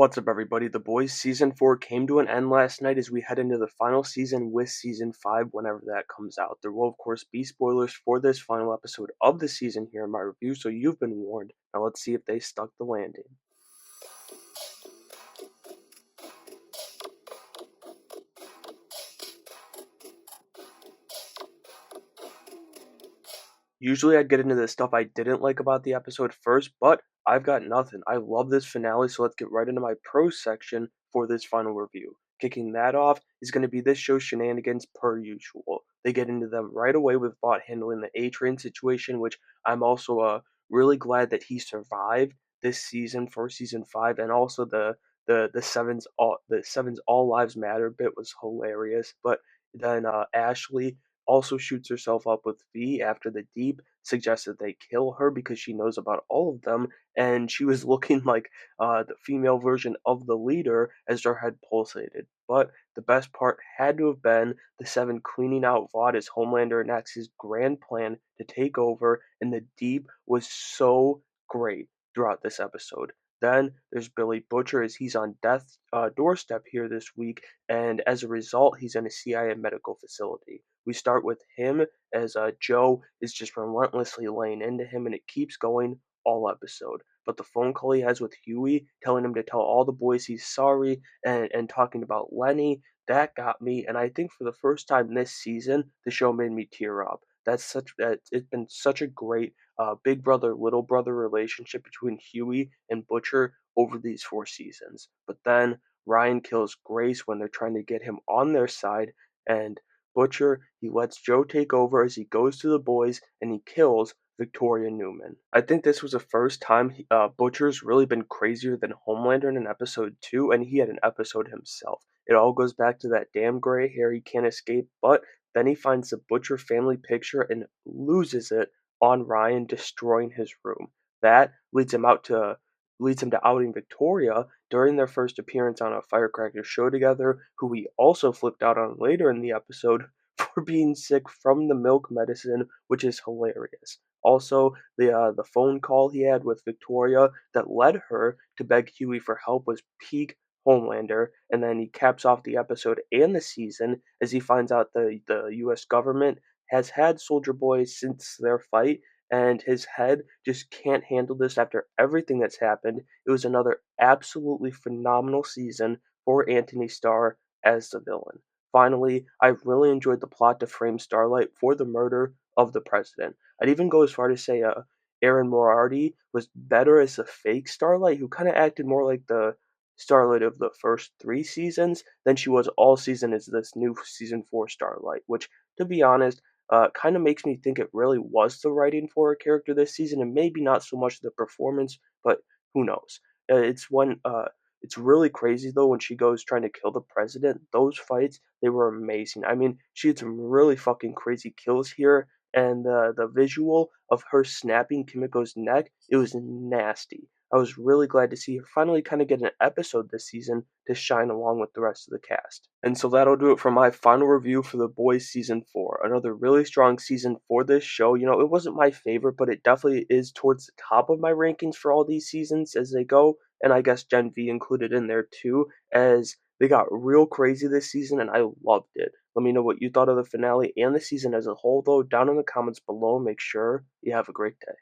What's up, everybody? The Boys Season 4 came to an end last night as we head into the final season with Season 5 whenever that comes out. There will, of course, be spoilers for this final episode of the season here in my review, so you've been warned. Now let's see if they stuck the landing. Usually I'd get into the stuff I didn't like about the episode first, but I've got nothing. I love this finale, so let's get right into my pros section for this final review. Kicking that off is going to be this show's shenanigans per usual. They get into them right away with Vought handling the A-Train situation, which I'm also really glad that he survived this season for season 5, and also the Sevens All Lives Matter bit was hilarious. But then Ashley also shoots herself up with V after the Deep suggests that they kill her because she knows about all of them, and she was looking like the female version of the leader as her head pulsated. But the best part had to have been the Seven cleaning out Vought as Homelander enacts his grand plan to take over, and the Deep was so great throughout this episode. Then there's Billy Butcher as he's on death's doorstep here this week, and as a result, he's in a CIA medical facility. We start with him as Joe is just relentlessly laying into him, and it keeps going all episode. But the phone call he has with Huey, telling him to tell all the boys he's sorry, and talking about Lenny, that got me. And I think for the first time this season, the show made me tear up. It's been such a great big brother little brother relationship between Huey and Butcher over these 4 seasons. But then Ryan kills Grace when they're trying to get him on their side, and Butcher, he lets Joe take over as he goes to the boys and he kills Victoria Newman. I think this was the first time Butcher's really been crazier than Homelander in an episode 2, and he had an episode himself. It all goes back to that damn gray hair he can't escape, but then he finds the Butcher family picture and loses it on Ryan, destroying his room. That leads him to outing Victoria during their first appearance on a Firecracker show together, who he also flipped out on later in the episode for being sick from the milk medicine, which is hilarious. Also, the phone call he had with Victoria that led her to beg Huey for help was peak Homelander, and then he caps off the episode and the season as he finds out the U.S. government has had Soldier Boy since their fight, and his head just can't handle this after everything that's happened. It was another absolutely phenomenal season for Anthony Starr as the villain. Finally, I really enjoyed the plot to frame Starlight for the murder of the president. I'd even go as far to say Aaron Moriarty was better as a fake Starlight, who kind of acted more like the Starlight of the first 3 seasons than she was all season as this new season 4 Starlight, which, to be honest, kind of makes me think it really was the writing for her character this season, and maybe not so much the performance, but who knows? It's really crazy though when she goes trying to kill the president. Those fights, they were amazing. I mean, she had some really fucking crazy kills here, and the visual of her snapping Kimiko's neck, it was nasty. I was really glad to see her finally kind of get an episode this season to shine along with the rest of the cast. And so that'll do it for my final review for The Boys Season 4. Another really strong season for this show. You know, it wasn't my favorite, but it definitely is towards the top of my rankings for all these seasons as they go. And I guess Gen V included in there too, as they got real crazy this season and I loved it. Let me know what you thought of the finale and the season as a whole, though, down in the comments below. Make sure you have a great day.